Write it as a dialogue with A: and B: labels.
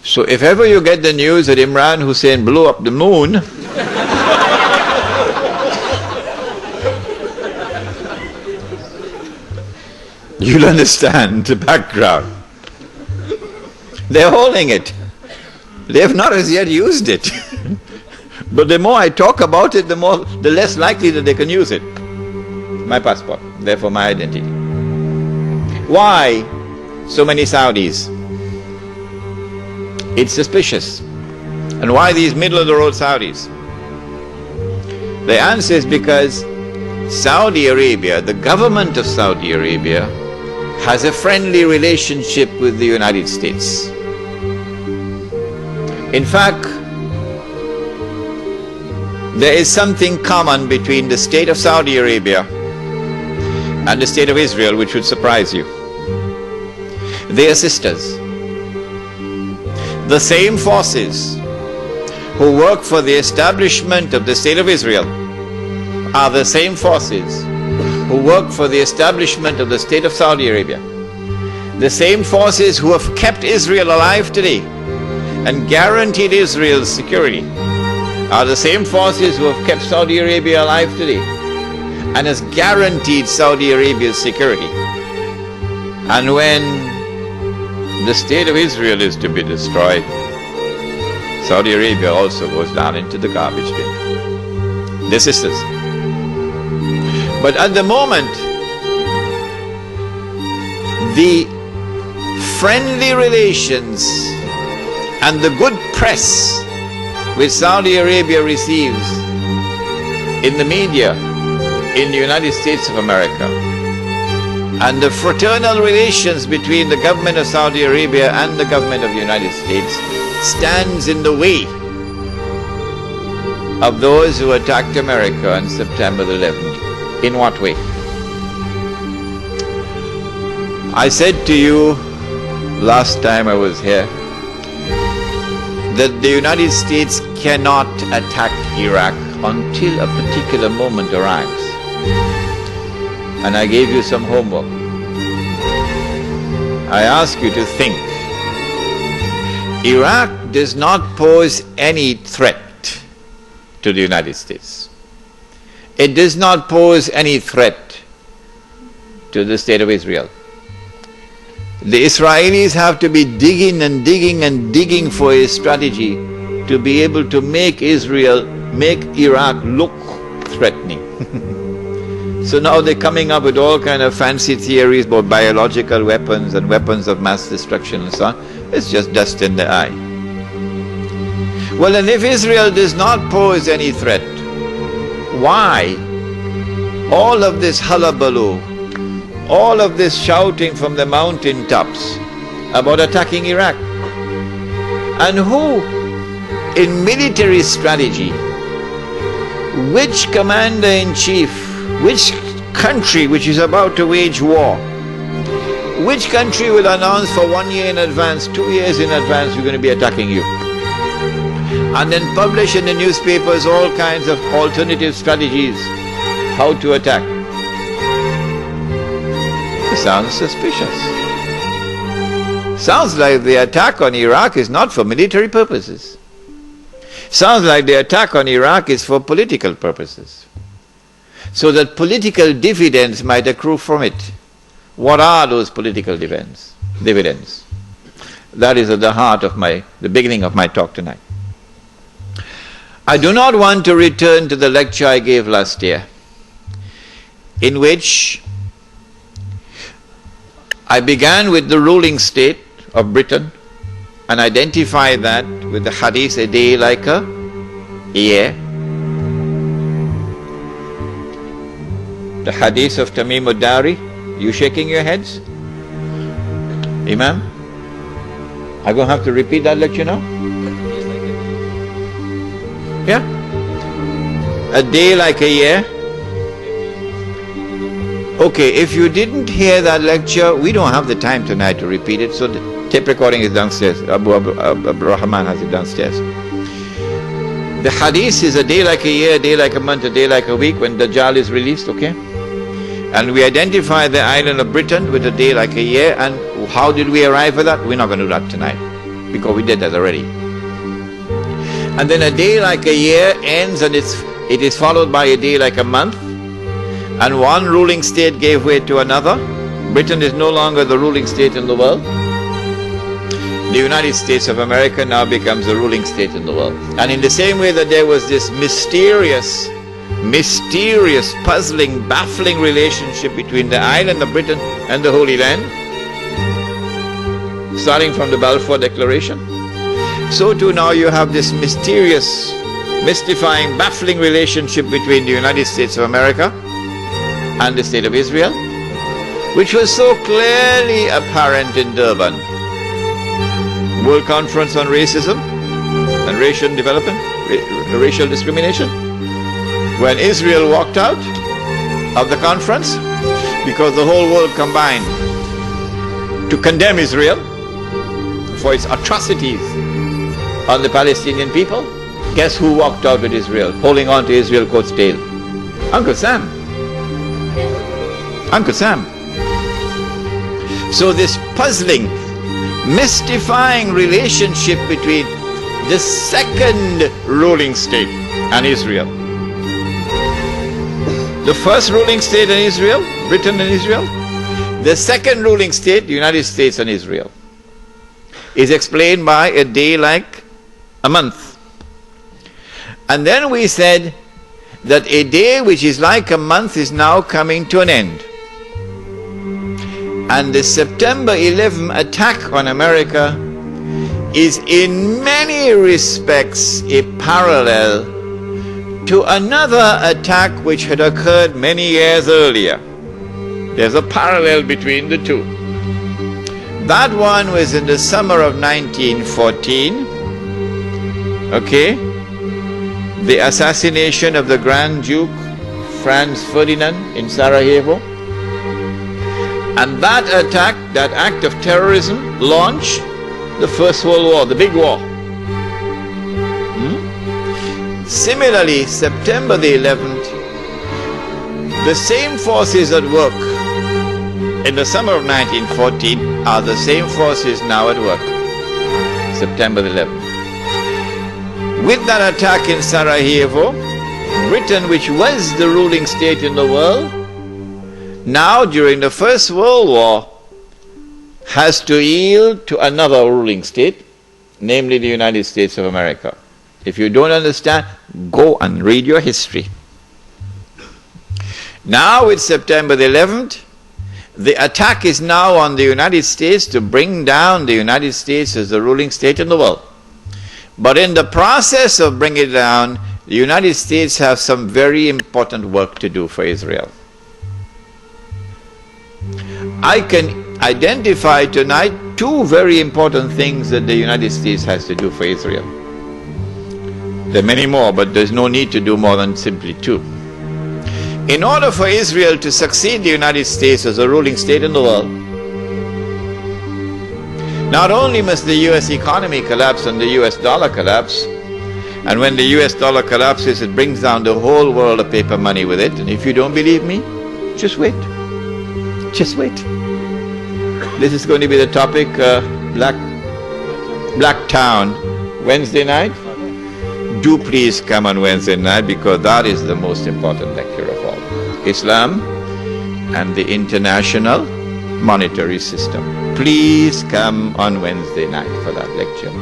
A: So if ever you get the news that Imran Hosein blew up the moon, you'll understand the background. They're holding it. They have not as yet used it. But the more I talk about it, the less likely that they can use it. My passport, therefore my identity. Why so many Saudis? It's suspicious. And why these middle-of-the-road Saudis? The answer is because Saudi Arabia, the government of Saudi Arabia, has a friendly relationship with the United States. In fact, there is something common between the state of Saudi Arabia and the state of Israel which would surprise you. They are sisters. The same forces who work for the establishment of the state of Israel are the same forces who work for the establishment of the state of Saudi Arabia. The same forces who have kept Israel alive today and guaranteed Israel's security are the same forces who have kept Saudi Arabia alive today and has guaranteed Saudi Arabia's security. And when the state of Israel is to be destroyed, Saudi Arabia also goes down into the garbage bin. They're sisters. But at the moment, the friendly relations and the good press which Saudi Arabia receives in the media in the United States of America, and the fraternal relations between the government of Saudi Arabia and the government of the United States stands in the way of those who attacked America on September the 11th. In what way? I said to you last time I was here that the United States cannot attack Iraq until a particular moment arrives. And I gave you some homework. I ask you to think. Iraq does not pose any threat to the United States. It does not pose any threat to the state of Israel. The Israelis have to be digging and digging and digging for a strategy to be able to make Iraq look threatening. So now they're coming up with all kind of fancy theories about biological weapons and weapons of mass destruction and so on. It's just dust in the eye. Well, and if Israel does not pose any threat, why all of this hullabaloo, all of this shouting from the mountain tops about attacking Iraq? And who, in military strategy, which commander-in-chief, which country which is about to wage war, which country will announce for 1 year in advance, 2 years in advance, we're going to be attacking you? And then publish in the newspapers all kinds of alternative strategies, how to attack. It sounds suspicious. Sounds like the attack on Iraq is not for military purposes. Sounds like the attack on Iraq is for political purposes, so that political dividends might accrue from it. What are those political dividends? That is at the heart of the beginning of my talk tonight. I do not want to return to the lecture I gave last year, in which I began with the ruling state of Britain and identified that with the hadith, a day like a year. The hadith of Tamim ad-Dari. You shaking your heads? Imam? I'm going to have to repeat that lecture now? Yeah? A day like a year? Okay, if you didn't hear that lecture, we don't have the time tonight to repeat it, so the tape recording is downstairs. Abu Rahman has it downstairs. The hadith is a day like a year, a day like a month, a day like a week when Dajjal is released, okay? And we identify the island of Britain with a day like a year, and how did we arrive at that? We're not going to do that tonight. because we did that already. And then a day like a year ends and it is followed by a day like a month, and one ruling state gave way to another. Britain is no longer the ruling state in the world. The United States of America now becomes the ruling state in the world. And in the same way that there was this mysterious, puzzling, baffling relationship between the island of Britain and the Holy Land, starting from the Balfour Declaration, so too now you have this mysterious, mystifying, baffling relationship between the United States of America and the State of Israel, which was so clearly apparent in Durban. World Conference on Racism and Racial Development, Racial Discrimination, when Israel walked out of the conference because the whole world combined to condemn Israel for its atrocities on the Palestinian people. Guess who walked out with Israel, holding on to Israel's coat's tail? Uncle Sam. Uncle Sam. So this puzzling, mystifying relationship between the second ruling state and Israel. The first ruling state in Israel, Britain and Israel. The second ruling state, the United States and Israel, is explained by a day like a month. And then we said that a day which is like a month is now coming to an end. And the September 11 attack on America is in many respects a parallel to another attack which had occurred many years earlier. There's a parallel between the two. That one was in the summer of 1914, okay? The assassination of the Grand Duke Franz Ferdinand in Sarajevo. And that attack, that act of terrorism, launched the First World War, the big war. Similarly, September the 11th, the same forces at work in the summer of 1914 are the same forces now at work, September the 11th. With that attack in Sarajevo, Britain, which was the ruling state in the world, now during the First World War, has to yield to another ruling state, namely the United States of America. If you don't understand, go and read your history. Now with September the 11th, the attack is now on the United States to bring down the United States as the ruling state in the world. But in the process of bringing it down, the United States have some very important work to do for Israel. I can identify tonight two very important things that the United States has to do for Israel. There are many more, but there's no need to do more than simply two. In order for Israel to succeed the United States as a ruling state in the world, not only must the US economy collapse and the US dollar collapse, and when the US dollar collapses, it brings down the whole world of paper money with it. And if you don't believe me, just wait. Just wait. This is going to be the topic, Black Town, Wednesday night. Do please come on Wednesday night, because that is the most important lecture of all. Islam and the international monetary system. Please come on Wednesday night for that lecture.